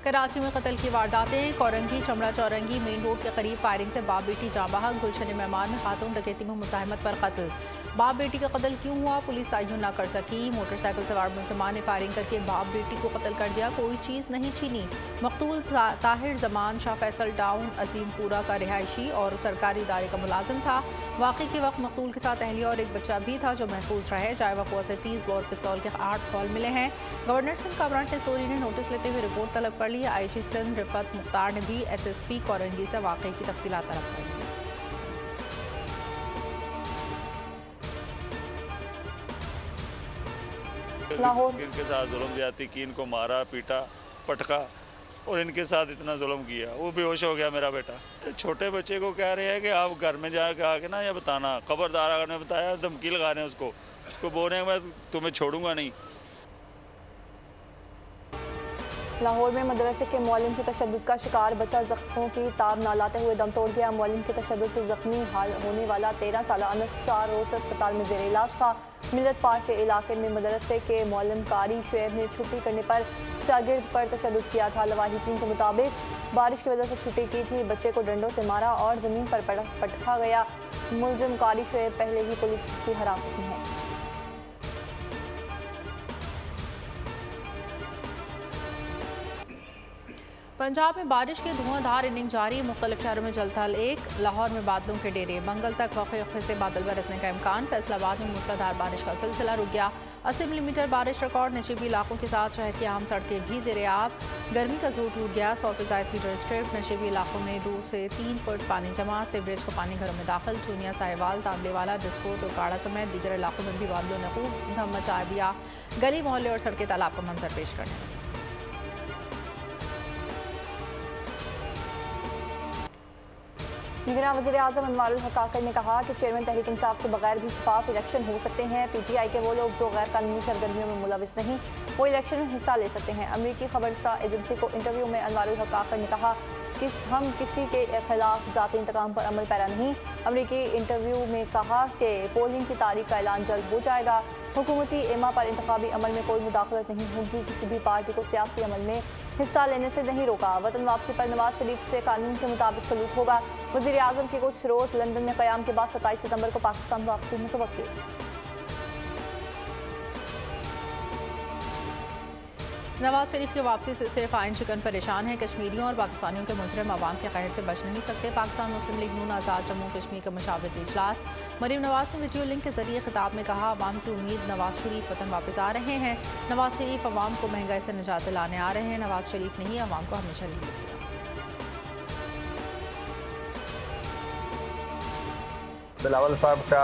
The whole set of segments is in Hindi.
कराची में कत्ल की वारदातें। कोरंगी चमड़ा चौरंगी मेन रोड के करीब फायरिंग से बाप बेटी जाँ बहक। गुलशन मेहमान में खातून डकैती में मुज़ाहमत पर कत्ल। बाप बेटी का कत्ल क्यों हुआ, पुलिस तयन न कर सकी। मोटरसाइकिल सवार मुलजमान ने फायरिंग करके बाप बेटी को कत्ल कर दिया, कोई चीज़ नहीं छीनी। मकतूल ताहिर जमान शाह फैसल टाउन अजीमपुरा का रिहायशी और सरकारी इदारे का मुलाजिम था। वाक़े के वक्त मकतूल के साथ अहलिया और एक बच्चा भी था जो महफूज रहे। जाए वक़ुआ से 30 बोर पिस्तौल के 8 कॉल मिले हैं। गवर्नर सिंध कामरान टेसोरी ने नोटिस लेते हुए रिपोर्ट तलब कर ली। IG सिंध रिफत मुख्तार ने भी SSP कोरंगी से वाक़े की तफसीलात तलब कर ली। इनके साथ जुल्म ज्यादती की, इनको मारा पीटा पटका और इनके साथ इतना जुल्म किया, वो बेहोश हो गया मेरा बेटा। छोटे बच्चे को कह रहे हैं कि आप घर में जाके आके ना ये बताना, खबरदार अगर ने बताया धमकी लगा रहे हैं उसको बोल रहे हैं मैं तुम्हें छोड़ूंगा नहीं। लाहौर में मदरसे के मौलिम की तशद्दुद का शिकार बच्चा जख्मों की ताब न लाते हुए दम तोड़ गया। मौलिम के तशद्दुद से जख्मी हाल होने वाला 13 साला अनस 4 रोज से अस्पताल में जेर इलाज था। मिलत पार्क के इलाके में मदरसे के मौलिम कारी शुएब ने छुट्टी करने पर शागिर्द पर तशद्दुद किया था। लवाहिकीन के मुताबिक बारिश की वजह से छुट्टी की थी, बच्चे को डंडों से मारा और ज़मीन पर पटका गया। मुलजिम कारी शुएब पहले ही पुलिस की हिरासत में है। पंजाब में बारिश की धुआंधार इनिंग जारी, मुख्तलिफ शहरों में जलथल एक। लाहौर में बादलों के डेरे, मंगल तक वक़्त से बादल बरसने का इम्कान। फैसलाबाद में मूसलाधार बारिश का सिलसिला रुक गया, 80 मिलीमीटर बारिश रिकॉर्ड। नशीबी इलाकों के साथ शहर की अहम सड़कें भी ज़ेरे आब। गर्मी का जोर टूट गया, 100 से ज़ायद मीटर स्ट्रिप। नशीबी इलाकों में 2 से 3 फुट पानी जमा। सीवरेज का पानी घरों में दाखिल। चूनिया, साहिवाल, तांबेवाला, डिस्कोट और काड़ा समेत दीगर इलाकों में भी बादलों ने खूब धम मचा दिया। गली मोहल्ले और सड़कें तालाब का मंजर पेश करने लगी। निगरान वज़ीर आज़म अनवारुल हक काकड़ ने कहा कि चेयरमैन तहरीक इंसाफ के बगैर भी शफाफ इलेक्शन हो सकते हैं। PTI के वो लोग जो गैर कानूनी सरगर्मियों में मुलविस नहीं, वो इलेक्शन में हिस्सा ले सकते हैं। अमरीकी खबरसा एजेंसी को इंटरव्यू में अनवारुल हक काकड़ ने कहा कि हम किसी के खिलाफ ज़ाती इंतकाम पर अमल पैरा नहीं। अमरीकी इंटरव्यू में कहा कि पोलिंग की तारीख का ऐलान जल्द हो जाएगा। हुकूमती एमा पर इंतखाबी अमल में कोई मुदाखलत नहीं होगी। किसी भी पार्टी को सियासी अमल में हिस्सा लेने से नहीं रोका। वतन वापसी पर नवाज शरीफ से कानून के मुताबिक सलूक होगा। वज़ीर आज़म की कुछ रोज़ लंदन में क़याम के बाद 27 सितंबर को पाकिस्तान वापसी मुतवक्किल। नवाज शरीफ की वापसी से सिर्फ आइन शिकन परेशान है। कश्मीरियों और पाकिस्तानियों के मुजरिम अवाम के कहर से बच नहीं सकते। पाकिस्तान मुस्लिम लीग नून आज़ाद जम्मू कश्मीर का मशावरती इजलास। मरीम नवाज ने वीडियो लिंक के जरिए खिताब में कहा, अवाम की उम्मीद नवाज शरीफ वतन वापस आ रहे हैं। नवाज शरीफ अवाम को महंगाई से निजात दिलाने आ रहे हैं। नवाज शरीफ ने ही अवाम को हमेशा लीड किया। बिलावल साहब का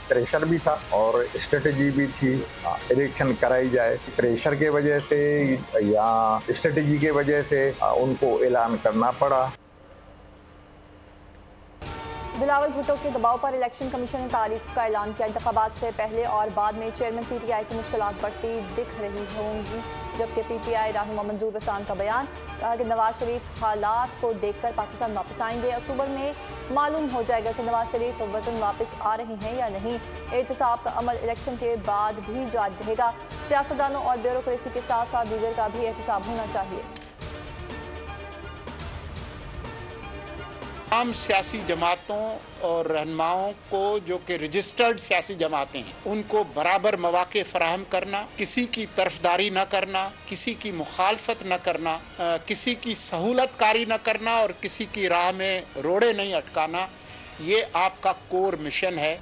प्रेशर भी था और स्ट्रेटजी भी थी, इलेक्शन कराई जाए। प्रेशर के वजह से या स्ट्रेटजी के वजह से उनको ऐलान करना पड़ा। बिलावल भुट्टो के दबाव पर इलेक्शन कमीशन ने तारीख का ऐलान किया। इंतखाबात से पहले और बाद में चेयरमैन PTI की मुश्किलात बढ़ती दिख रही होंगी। जबकि PTI रहनुमा मंजूर रसान का बयान, कहा कि नवाज शरीफ हालात को देखकर पाकिस्तान वापस आएंगे। अक्टूबर में मालूम हो जाएगा कि नवाज शरीफ वतन वापस आ रहे हैं या नहीं। एहतसाब का अमल इलेक्शन के बाद भी जारी रहेगा। सियासतदानों और ब्यूरोक्रेसी के साथ साथ दीगर का भी एहतसाब होना चाहिए। तमाम सियासी जमातों और रहनुमाओं को जो कि रजिस्टर्ड सियासी जमातें हैं, उनको बराबर मौके फराहम करना, किसी की तरफदारी न करना, किसी की मुखालफत न करना, किसी की सहूलतकारी न करना और किसी की राह में रोड़े नहीं अटकाना, ये आपका कोर मिशन है।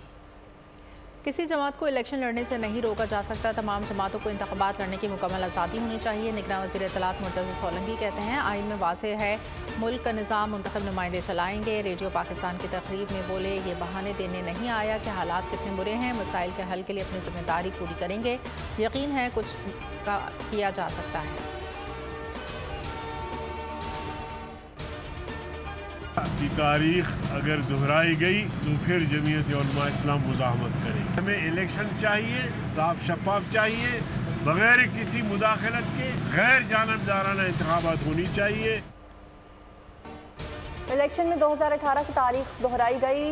किसी जमात को इलेक्शन लड़ने से नहीं रोका जा सकता। तमाम जमातों को इंतखाबात लड़ने की मुकम्मल आज़ादी होनी चाहिए। निगरान वज़ीर इत्तलात मुर्तज़ा सोलंकी कहते हैं, आइन में वाज़ेह है मुल्क का निज़ाम मुंतखब नुमाइंदे चलाएंगे। रेडियो पाकिस्तान की तकरीब में बोले, ये बहाने देने नहीं आया कि हालात कितने बुरे हैं, मसाइल के हल के लिए अपनी जिम्मेदारी पूरी करेंगे। यकीन है कुछ किया जा सकता है। की तारीख अगर दोहराई गई तो फिर जमीयत उलमा इस्लाम मुज़ाहमत करेगी। हमें इलेक्शन चाहिए, साफ शफाफ चाहिए, बगैर किसी मुदाखलत के गैर जानबदाराना इंतखाबात होनी चाहिए। इलेक्शन में 2018 की तारीख दोहराई गई।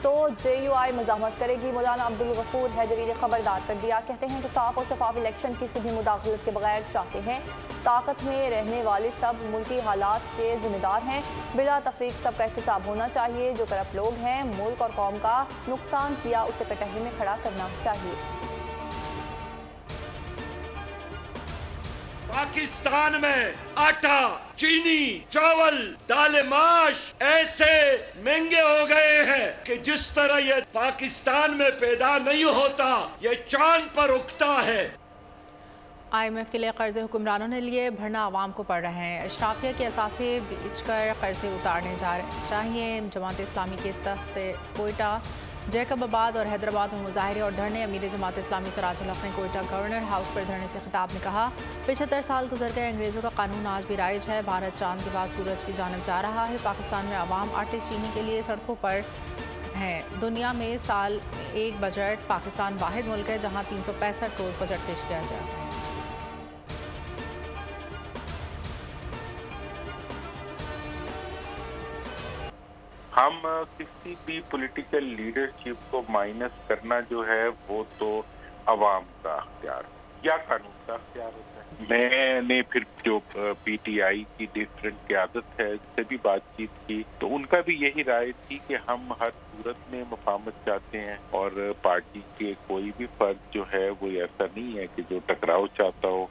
तो JUI मज़ाहमत करेगी। मौलाना अब्दुल गफूर हैदरी ने खबरदार कर दिया। कहते हैं कि साफ और शफाफ इलेक्शन किसी भी मुदाखलत के बगैर चाहते हैं। ताकत में रहने वाले सब मुल्की हालात के जिम्मेदार हैं। बिला तफरीक सबका एहतसाब होना चाहिए। जो करप्ट लोग हैं मुल्क और कौम का नुकसान किया उसे कटहरे में खड़ा करना चाहिए। पाकिस्तान में आटा, चीनी, चावल, दाल, माश ऐसे महंगे हो गए हैं कि जिस तरह ये पाकिस्तान में पैदा नहीं होता, ये चांद पर उगता है। IMF के लिए कर्जे हुक्मरानों ने लिए, भरना आवाम को पड़ रहे हैं। अशराफिया के असासे बेचकर कर्जे उतारने जा रहे चाहिए। जमात इस्लामी के तख्त कोयटा, जैकबाबाद और हैदराबाद में मुजाहरे और धरने। अमीर जमात इस्लामी सराजुल हक ने कोयटा गवर्नर हाउस पर धरने से खिताब में कहा, 75 साल गुजर गए, अंग्रेज़ों का कानून आज भी राइज है। भारत चांद के बाद सूरज की जानब जा रहा है। पाकिस्तान में आवाम आटे चीनी के लिए सड़कों पर हैं। दुनिया में साल एक बजट, पाकिस्तान वाहिद मुल्क है जहाँ 365 रोज़ बजट पेश किया जाता है। हम किसी भी पॉलिटिकल लीडरशिप को माइनस करना जो है वो तो अवाम का अख्तियार या कानून का अख्तियार होता है। मैंने फिर जो PTI की डिफरेंट क़यादत है उससे भी बातचीत की तो उनका भी यही राय थी कि हम हर सूरत में मफाहमत चाहते हैं और पार्टी के कोई भी फर्द जो है वो ऐसा नहीं है कि जो टकराव चाहता हो।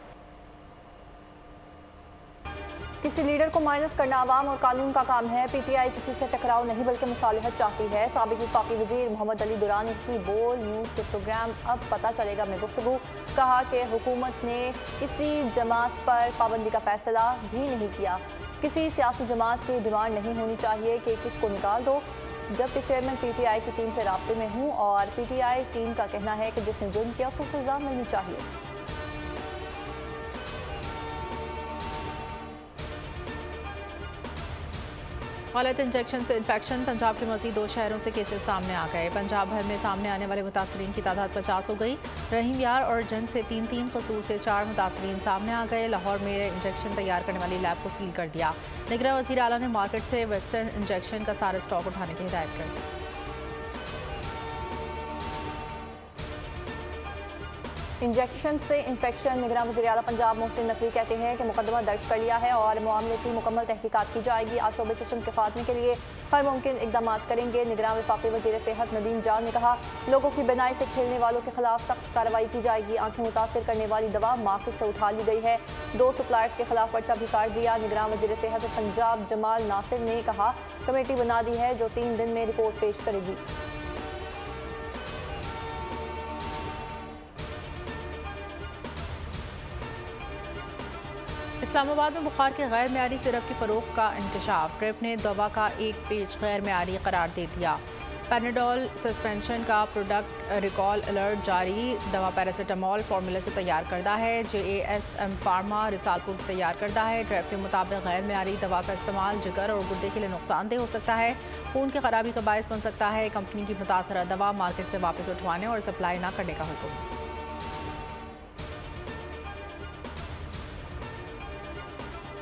किसी लीडर को माइनस करना आवाम और कानून का काम है। PTI किसी से टकराव नहीं बल्कि मुसालहत चाहती है। साबिक वफाकी वजीर मोहम्मद अली दुरानी की बोल न्यूज़ के प्रोग्राम अब पता चलेगा में गुफ्तगू, कहा कि हुकूमत ने किसी जमात पर पाबंदी का फैसला भी नहीं किया। किसी सियासी जमात की डिमांड नहीं होनी चाहिए कि किसको निकाल दो। जबकि चेयरमैन PTI की टीम से राब्ते में हूँ और PTI टीम का कहना है कि जिसने जुर्म किया उसे सजा मिलनी चाहिए। गलत इंजेक्शन से इन्फेक्शन, पंजाब के मजीद 2 शहरों से केसेस सामने आ गए। पंजाब भर में सामने आने वाले मुतासरीन की तादाद 50 हो गई। रहीम यार और जंग से 3 कसूर से 4 मुतासरीन सामने आ गए। लाहौर में इंजेक्शन तैयार करने वाली लैब को सील कर दिया। निगरान वज़ीर आला ने मार्केट से वेस्टर्न इंजेक्शन का सारा स्टॉक उठाने की हिदायत कर दी। इंजेक्शन से इन्फेक्शन, निगरान वज़ीर आला पंजाब मोहसिन नकवी कहते हैं कि मुकदमा दर्ज कर लिया है और मामले की मुकम्मल तहकीकात की जाएगी। आज शोबे चश्म के खात्मे के लिए हर मुमकिन इकदाम करेंगे। निगरान वफाकी वज़ीर सेहत नदीम जान ने कहा, लोगों की बनाई से खेलने वालों के खिलाफ सख्त कार्रवाई की जाएगी। आंखें मुतासर करने वाली दवा मार्केट से उठा ली गई है। 2 सप्लायर्स के खिलाफ पर्चा भी काट दिया। निगरान वज़ीर सेहत पंजाब जमाल नासिर ने कहा, कमेटी बना दी है जो 3 दिन में रिपोर्ट पेश करेगी। इस्लामाबाद में बुखार के गैर मेयारी सिरप की फ़रोख्त का इंकशाफ। ट्रिप ने दवा का एक पेज गैर मेयारी करार दे दिया। पैनाडोल सस्पेंशन का प्रोडक्ट रिकॉल अलर्ट जारी। दवा पैरासीटामोल फार्मूला से तैयार करदा है। JASM फार्मा रिसालपुर तैयार करदा है। ट्रिप के मुताबिक गैर मेयारी दवा का इस्तेमाल जिगर और गुर्दे के लिए नुकसानदेह हो सकता है, खून की खराबी का बायस बन सकता है। कंपनी की मुतासरा दवा मार्केट से वापस उठवाने और सप्लाई न करने का हुक्म।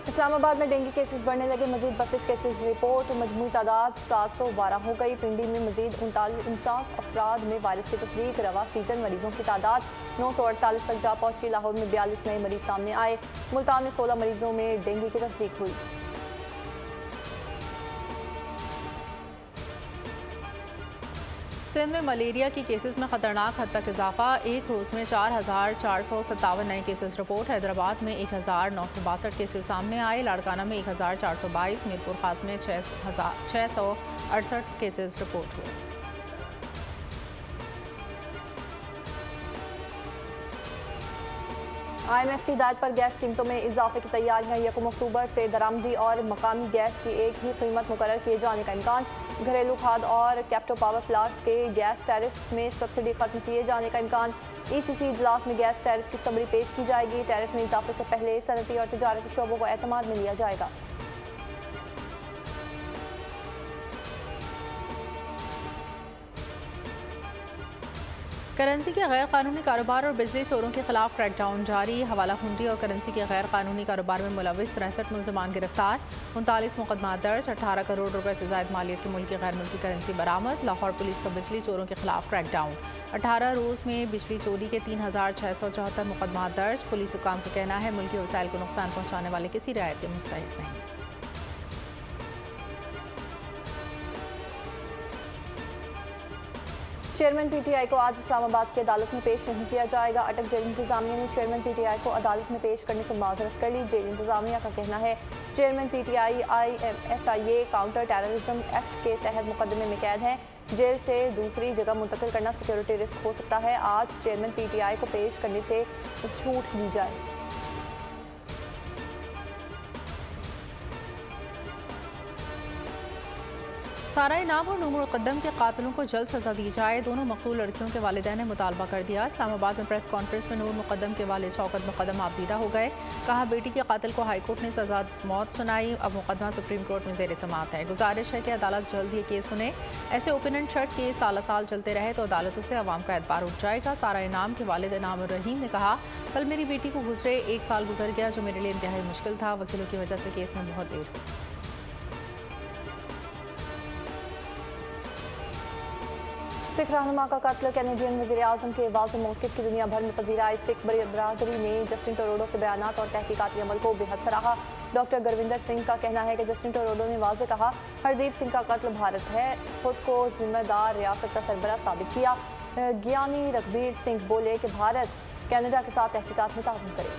इस्लामाबाद में डेंगू केसेस बढ़ने लगे। मजीद 32 केसेस रिपोर्ट। मजमूई तादाद 712 हो गई। पिंडी में मजीद 49 अफराद में वायरस की तस्दीक। रवा सीजन मरीजों की तादाद 948 तक जा पहुंची। लाहौर में 42 नए मरीज सामने आए। मुल्तान में 16 मरीजों में डेंगू की तस्दीक हुई। सिंध में मलेरिया की केसेस में खतरनाक हद तक इजाफा। एक रोज़ में 4,457 नए केसेस रिपोर्ट। हैदराबाद में 1,962 केसेस सामने आए। लाड़काना में 1,422, मीरपुर खास में 668 केसेस रिपोर्ट हुए। IMF की हिदायत पर गैस कीमतों में इजाफे की तैयारियां। 1 अक्टूबर से दरामदी और मकामी गैस की एक ही कीमत मुकर्रर किए जाने का इम्कान। घरेलू खाद और कैप्टो पावर प्लांट्स के गैस टैरिफ में सब्सिडी खत्म किए जाने का इम्कान। ECC इजलास में गैस टैरिफ की समरी पेश की जाएगी। टैरिफ में इजाफे से पहले सनती और तजारती शोबों को एतमाद में लिया जाएगा। करेंसी के गैर कानूनी कारोबार और बिजली चोरों के खिलाफ क्रैकडाउन जारी। हवाला हुंडी और करेंसी के गैर कानूनी कारोबार में मुलविस 63 मुलजमान गिरफ्तार। 39 मुकदमा दर्ज। 18 करोड़ रुपए से ज्यादा मालियत की मुल्की गैर मुल्की करेंसी बरामद। लाहौर पुलिस का बिजली चोरों के खिलाफ क्रैकडाउन। 18 रोज में बिजली चोरी के 3674 मुकदमा दर्ज। पुलिस हुकाम का कहना है मुल्की वसाइल को नुकसान पहुँचाने वाले किसी रियायत के मुस्तहिक नहीं। चेयरमैन पीटीआई को आज इस्लामाबाद की अदालत में पेश नहीं किया जाएगा। अटक जेल इंतजामिया ने चेयरमैन पीटीआई को अदालत में पेश करने से माजरत कर ली। जेल इंतजामिया का कहना है chairman PTI IMFIA counter terrorism act के तहत मुकदमे में कैद हैं। जेल से दूसरी जगह मुंतकिल करना सिक्योरिटी रिस्क हो सकता है। आज चेयरमैन पीटीआई को पेश करने से छूट दी जाए। सारा इनाम और नूमुल मुकद्दम के कातिलों को जल्द सजा दी जाए। दोनों मकतूल लड़कियों के वालिदैन ने मुतालबा कर दिया। इस्लामाबाद में प्रेस कॉन्फ्रेंस में नूर मुकद्दम के वालिद शौकत मुकद्दम आबदीदा हो गए। कहा बेटी के कातिल को हाईकोर्ट ने सजा मौत सुनाई। अब मुकदमा सुप्रीम कोर्ट में जेर समाअत है। गुजारिश है कि अदालत जल्द ये केस सुने। ऐसे ओपन एंड शट केस साल साल चलते रहे तो अदालतों से अवाम का एतबार उठ जाएगा। सारा इनाम के वालिद इनाम रहीम ने कहा कल मेरी बेटी को गुजरे 1 साल गुजर गया जो मेरे लिए इंतहाई मुश्किल था। वकीलों की वजह से केस में बहुत देर हुई। सिख रहनुमा का कत्ल कैनेडियन वज़ीर-ए-आज़म के वाज़ेह मौक़िफ़ की दुनिया भर में पजीराई। सिख बरादरी ने जस्टिन ट्रूडो के बयानात और तहकीकाती अमल को बेहद सराहा। डॉक्टर गुरविंदर सिंह का कहना है कि जस्टिन ट्रूडो ने वाज़ेह कहा हरदीप सिंह का कत्ल भारत है खुद को जिम्मेदार रियासत का सरबराह साबित किया। ज्ञानी रघबीर सिंह बोले कि भारत कनाडा के साथ तहकीकात में ताउन करे।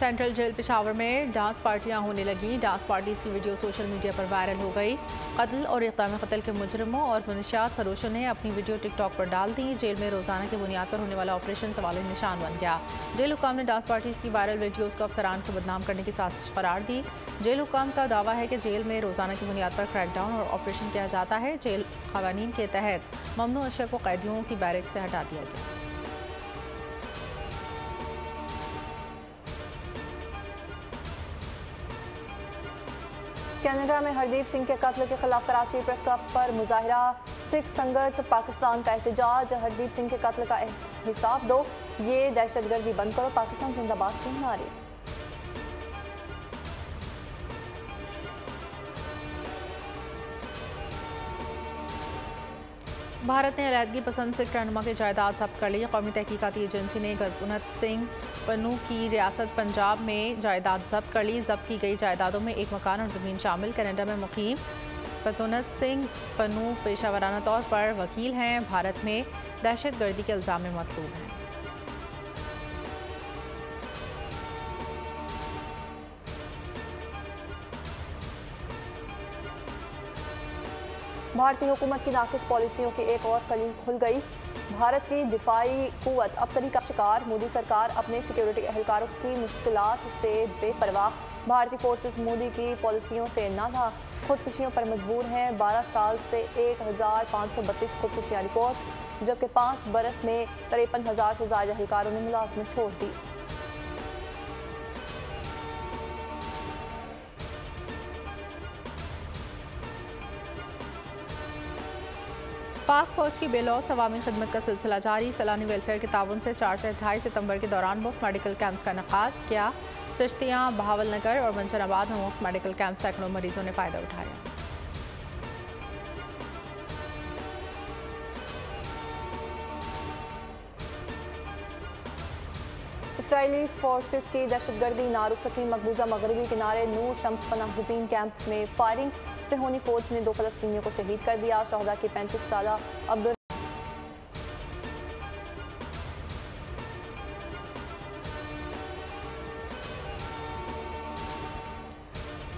सेंट्रल जेल पेशावर में डांस पार्टियां होने लगी। डांस पार्टीज की वीडियो सोशल मीडिया पर वायरल हो गई। कत्ल और इक़दाम कत्ल के मुजरिमों और मुनशियात फरोशों ने अपनी वीडियो टिकटॉक पर डाल दी। जेल में रोजाना की बुनियाद पर होने वाला ऑपरेशन सवाल निशान बन गया। जेल हुकाम ने डांस पार्टीज की वायरल वीडियोज़ को अफसरान को बदनाम करने की साजिश करार दी। जेल हुकाम का दावा है कि जेल में रोजाना की बुनियाद पर क्रैकडाउन और ऑपरेशन किया जाता है। जेल क़वानीन के तहत ममनू अशिया को कैदियों की बैरक से हटा दिया गया। कनाडा में हरदीप सिंह के कत्ल के खिलाफ कराची प्रेस क्लब पर मुजाहिरा। सिख संगत पाकिस्तान का एहतजाज। हरदीप सिंह के कत्ल का हिसाब दो, ये दहशतगर्दी बंद करो, पाकिस्तान जिंदाबाद के नारे। भारत ने अलहदगी पसंद सिख रहनुमा की जायदाद जब्त कर ली। कौमी तहकीकाती एजेंसी ने गुरबुनत सिंह पन्नू की रियासत पंजाब में जायदाद जब्त कर ली। जब्त की गई जायदादों में एक मकान और ज़मीन शामिल। कनाडा में मुकीम गुरबुनत सिंह पन्नू पेशावराना तौर पर वकील हैं। भारत में दहशतगर्दी के इल्ज़ाम में मतलूब हैं। भारतीय हुकूमत की नाकिस पॉलिसियों की एक और कली खुल गई। भारत की दिफाई कुव्वत अब तरी का शिकार। मोदी सरकार अपने सिक्योरिटी एहलकारों की मुश्किलात से बेपरवाह। भारतीय फोर्सेस मोदी की पॉलिसियों से नाधा खुदकुशियों पर मजबूर हैं। 12 साल से 1532 खुदकुशियाँ रिपोर्ट, जबकि 5 बरस में 53,000 से ज़्यादा एहलकारों ने मुलाजमत छोड़ दी। पाक फौज की बेलौस अवामी खिदमत का सिलसिला जारी। सलानी वेलफेयर के ताउन से 4 से 28 सितंबर के दौरान मुफ्त मेडिकल कैंप्स का इनेकाद किया। चिश्तियाँ, बहावलनगर और मंचनाबाद में मुफ्त मेडिकल कैंप सैकड़ों मरीजों ने फ़ायदा उठाया। इसराइली फोर्सेस की दहशतगर्दी ना रुक सकी। मकबूजा मगरबी किनारे नूर शम्स पनाह गुज़ीन कैंप में फायरिंग। सिहोनी फौज ने 2 फ़लस्तीनियों को शहीद कर दिया। शहदा की 35 साला अब्दुल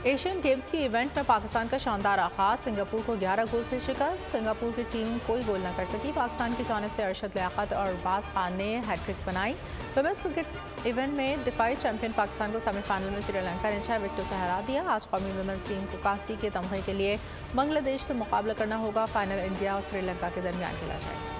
एशियन गेम्स की इवेंट में पाकिस्तान का शानदार आगाज। सिंगापुर को 11 गोल से शिकस्त। सिंगापुर की टीम कोई गोल न कर सकी। पाकिस्तान की जानिब से अरशद लियाकत और अरबाज खान ने हैट्रिक बनाई। वुमेंस क्रिकेट इवेंट में दिफाई चैंपियन पाकिस्तान को सेमीफाइनल में श्रीलंका ने 6 विकेटों से हरा दिया। आज कौमी वुमेंस टीम को कांसी के तमगे के लिए बांग्लादेश से मुकाबला करना होगा। फाइनल इंडिया और श्रीलंका के दरमियान खेला जाएगा।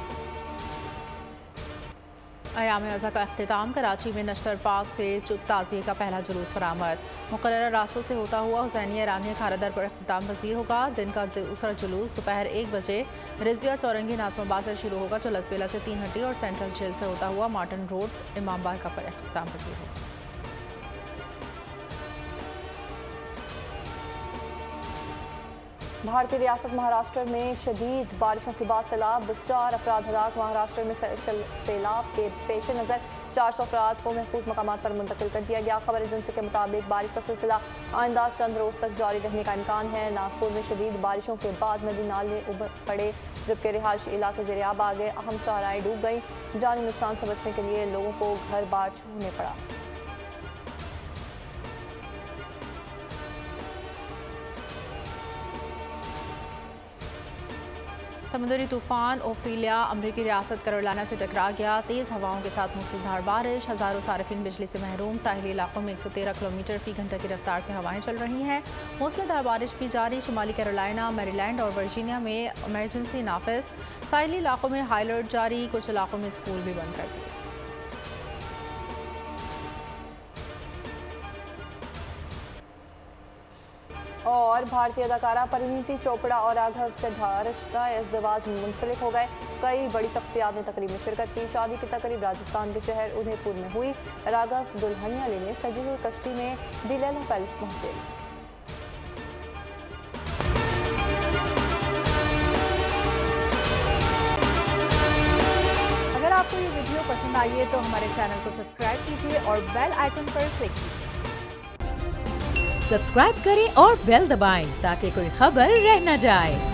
अयाम अज़ा का अख्तिताम। कराची में नश्तर पार्क से चुप ताज़िए का पहला जुलूस बरामद। मुकर्रर रास्तों से होता हुआ हुसैनिया ईरानिया खारदर पर अख्तिताम पजीर होगा। दिन का दूसरा जुलूस दोपहर 1 बजे रिजविया चौरंगी नाज़माबाद से शुरू होगा, जो लसबेला से 3 हट्टी और सेंट्रल जेल से होता हुआ मार्टन रोड इमामबाग का पर अख्तिताम पजीर होगा। भारतीय रियासत महाराष्ट्र में शदीद बारिशों के बाद सैलाब, 4 अफराद हलाक। महाराष्ट्र में सैलाब के पेश नज़र 400 अफराद को महफूज मकामात पर मुंतकिल कर दिया गया। खबर एजेंसी के मुताबिक बारिश का सिलसिला आइंदा चंद रोज़ तक जारी रहने का इम्कान है। नागपुर में शदीद बारिशों के बाद नदी नाले उभर पड़े, जबकि रिहायशी इलाके ज़ेर-ए-आब आ गए। अहम शाहराहें डूब गई। जानी नुकसान से बचने के लिए लोगों को घर बार छोड़ने पड़ा। समुद्री तूफान ओफीलिया अमरीकी रियासत कैरोलिना से टकरा गया। तेज़ हवाओं के साथ मूसलाधार बारिश, हज़ारों सार्फिन बिजली से महरूम। साहिली इलाकों में 113 किलोमीटर फी घंटे की रफ्तार से हवाएं चल रही हैं। मूसलाधार बारिश भी जारी। शुमाली कैरोलिना, मैरीलैंड और वर्जीनिया में इमरजेंसी नाफिज। साहिली इलाकों में हाई अलर्ट जारी। कुछ इलाकों में स्कूल भी बंद कर दिए। और भारतीय अदाकारा परिणीति चोपड़ा और राघव चड्ढा रिश्ता इज़्दिवाज में मुंसलिक हो गए। कई बड़ी शख्सियात ने तकरीब में शिरकत की। शादी की तकरीब राजस्थान के शहर उदयपुर में हुई। राघव दुल्हनिया लेने सजी हुई कश्ती में दिलैला पैलेस पहुंचे। अगर आपको ये वीडियो पसंद आई है तो हमारे चैनल को सब्सक्राइब कीजिए और बेल आइकन पर क्लिक कीजिए। सब्सक्राइब करें और बेल दबाएं ताकि कोई खबर रह न जाए।